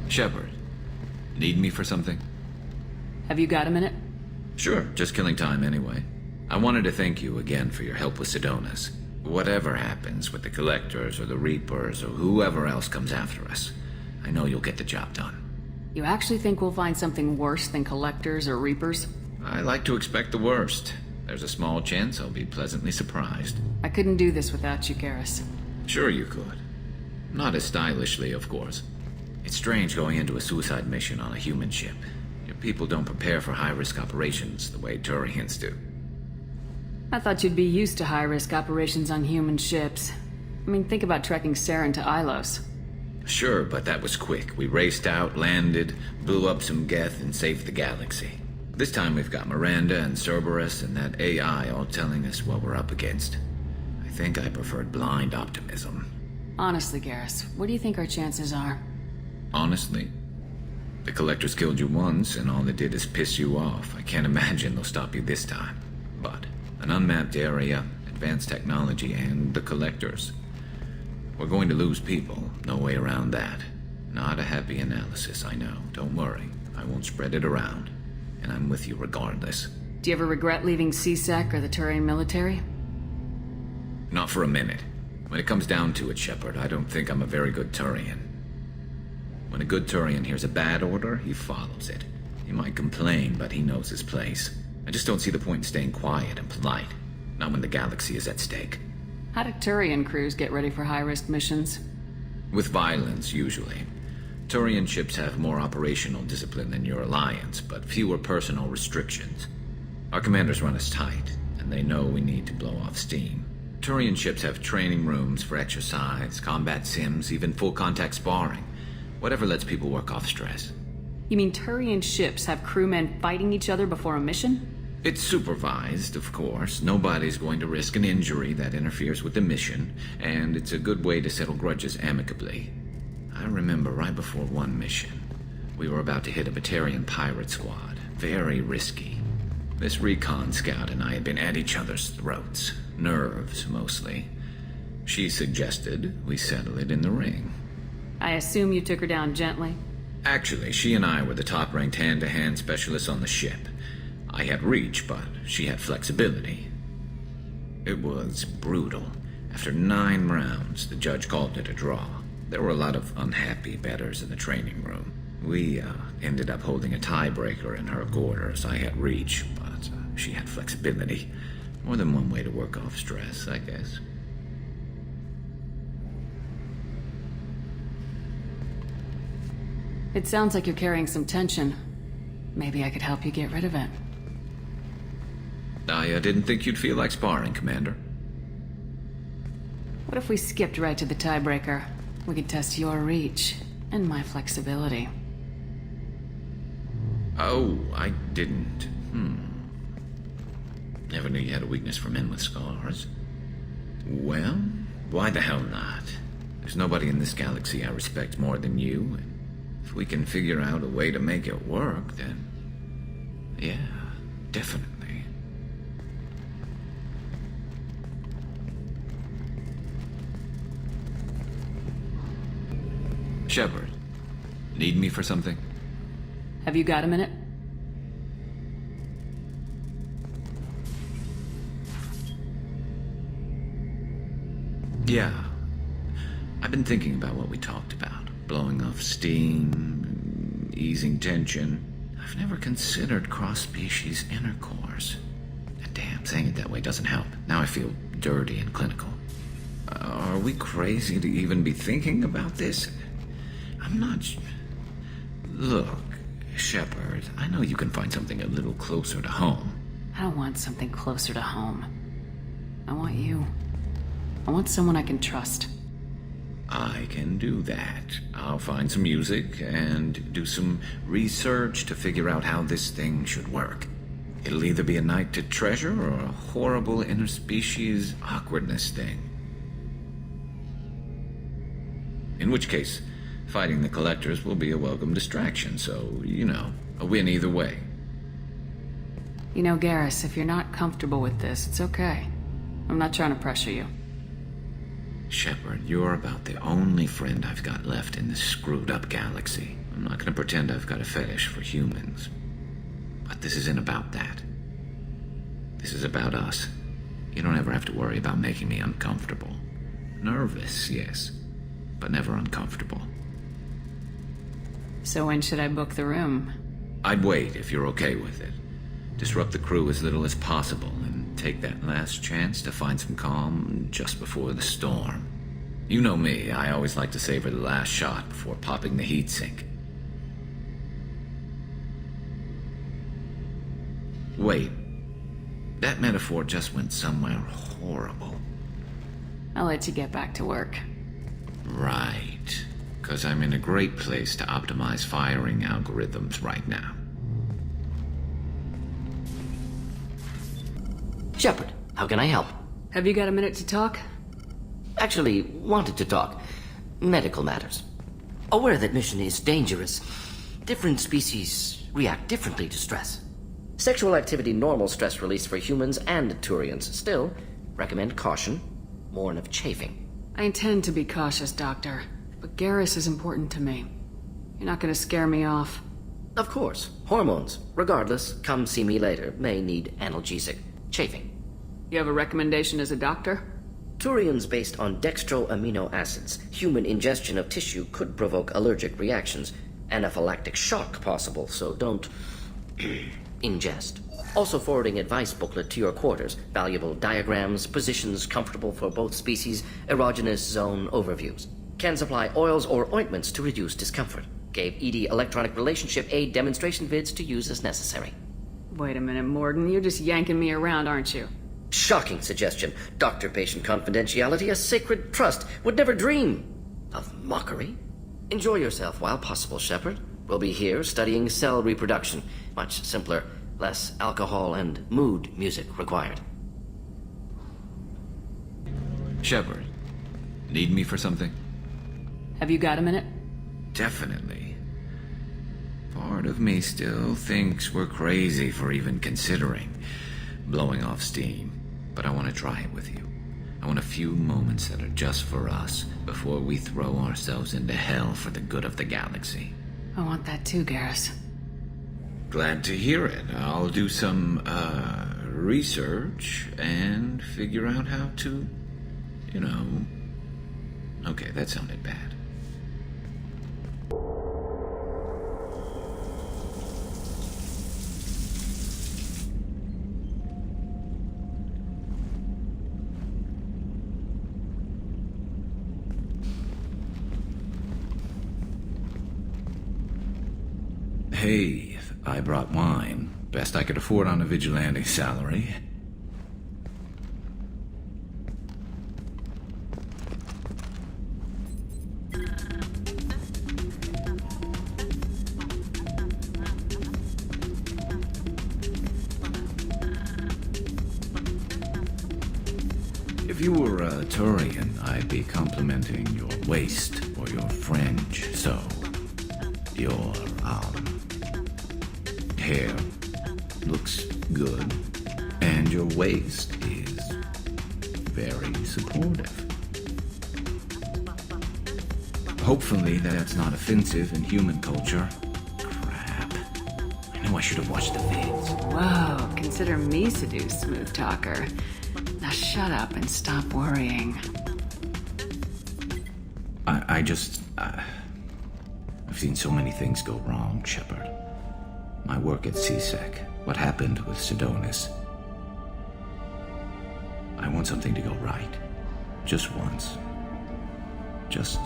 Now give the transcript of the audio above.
Shepard, need me for something? Have you got a minute? Sure, just killing time anyway. I wanted to thank you again for your help with Sidonis. Whatever happens with the Collectors or the Reapers or whoever else comes after us, I know you'll get the job done. You actually think we'll find something worse than Collectors or Reapers? I like to expect the worst. There's a small chance I'll be pleasantly surprised. I couldn't do this without you, Garrus. Sure you could. Not as stylishly, of course. It's strange going into a suicide mission on a human ship. Your people don't prepare for high-risk operations the way Turians do. I thought you'd be used to high-risk operations on human ships. I mean, think about trekking Saren to Ilos. Sure, but that was quick. We raced out, landed, blew up some Geth, and saved the galaxy. This time we've got Miranda and Cerberus and that AI all telling us what we're up against. I think I preferred blind optimism. Honestly, Garrus, what do you think our chances are? Honestly? The Collectors killed you once, and all they did is piss you off. I can't imagine they'll stop you this time. But an unmapped area, advanced technology, and the Collectors. We're going to lose people, no way around that. Not a happy analysis, I know. Don't worry, I won't spread it around. And I'm with you regardless. Do you ever regret leaving CSEC or the Turian military? Not for a minute. When it comes down to it, Shepard, I don't think I'm a very good Turian. When a good Turian hears a bad order, he follows it. He might complain, but he knows his place. I just don't see the point in staying quiet and polite. Not when the galaxy is at stake. How do Turian crews get ready for high-risk missions? With violence, usually. Turian ships have more operational discipline than your alliance, but fewer personal restrictions. Our commanders run us tight, and they know we need to blow off steam. Turian ships have training rooms for exercise, combat sims, even full-contact sparring. Whatever lets people work off stress. You mean Turian ships have crewmen fighting each other before a mission? It's supervised, of course. Nobody's going to risk an injury that interferes with the mission, and it's a good way to settle grudges amicably. I remember right before one mission, we were about to hit a Batarian pirate squad. Very risky. This recon scout and I had been at each other's throats. Nerves, mostly. She suggested we settle it in the ring. I assume you took her down gently? Actually, she and I were the top-ranked hand-to-hand specialists on the ship. I had reach, but she had flexibility. It was brutal. After 9 rounds, the judge called it a draw. There were a lot of unhappy bettors in the training room. We ended up holding a tiebreaker in her quarters. I had reach, but she had flexibility. More than one way to work off stress, I guess. It sounds like you're carrying some tension. Maybe I could help you get rid of it. I didn't think you'd feel like sparring, Commander. What if we skipped right to the tiebreaker? We could test your reach and my flexibility. Oh, I didn't. Never knew you had a weakness for men with scars. Well, why the hell not? There's nobody in this galaxy I respect more than you, and if we can figure out a way to make it work, then... yeah, definitely. Shepard, need me for something? Have you got a minute? Yeah. I've been thinking about what we talked about. Blowing off steam, easing tension. I've never considered cross-species intercourse. And damn, saying it that way doesn't help. Now I feel dirty and clinical. Are we crazy to even be thinking about this? I'm not... Look, Shepard, I know you can find something a little closer to home. I don't want something closer to home. I want you. I want someone I can trust. I can do that. I'll find some music and do some research to figure out how this thing should work. It'll either be a night to treasure or a horrible interspecies awkwardness thing. In which case, fighting the Collectors will be a welcome distraction, so, you know, a win either way. You know, Garrus, if you're not comfortable with this, it's okay. I'm not trying to pressure you. Shepard, you're about the only friend I've got left in this screwed-up galaxy. I'm not gonna pretend I've got a fetish for humans. But this isn't about that. This is about us. You don't ever have to worry about making me uncomfortable. Nervous, yes, but never uncomfortable. So when should I book the room? I'd wait if you're okay with it. Disrupt the crew as little as possible and take that last chance to find some calm just before the storm. You know me, I always like to savor the last shot before popping the heatsink. Wait, that metaphor just went somewhere horrible. I'll let you get back to work. Right, because I'm in a great place to optimize firing algorithms right now. Shepard, how can I help? Have you got a minute to talk? Actually, wanted to talk. Medical matters. Aware that mission is dangerous. Different species react differently to stress. Sexual activity normal stress release for humans and Turians. Still, recommend caution. Warn of chafing. I intend to be cautious, Doctor. But Garrus is important to me. You're not gonna scare me off. Of course. Hormones. Regardless, come see me later. May need analgesic. Chafing. You have a recommendation as a doctor? Turians based on dextroamino acids. Human ingestion of tissue could provoke allergic reactions. Anaphylactic shock possible, so don't ingest. Also forwarding advice booklet to your quarters. Valuable diagrams, positions comfortable for both species, erogenous zone overviews. Can supply oils or ointments to reduce discomfort. Gave ED electronic relationship aid demonstration vids to use as necessary. Wait a minute, Mordin. You're just yanking me around, aren't you? Shocking suggestion. Doctor-patient confidentiality, a sacred trust. Would never dream of mockery. Enjoy yourself while possible, Shepard. We'll be here studying cell reproduction. Much simpler, less alcohol and mood music required. Shepard, need me for something? Have you got a minute? Definitely. Part of me still thinks we're crazy for even considering blowing off steam, but I want to try it with you. I want a few moments that are just for us before we throw ourselves into hell for the good of the galaxy. I want that too, Garrus. Glad to hear it. I'll do some, research and figure out how to, Okay, that sounded bad. Hey, I brought wine. Best I could afford on a vigilante salary. If you were a Turian, I'd be complimenting your waist or your fringe, so your, hair looks good, and your waist is very supportive. Hopefully that's not offensive in human culture. Crap. I know I should have watched the vids. Whoa, consider me seduced, smooth talker. Now shut up and stop worrying. I've seen so many things go wrong, Shepard. My work at CSEC, what happened with Sidonis. I want something to go right. Just once. Just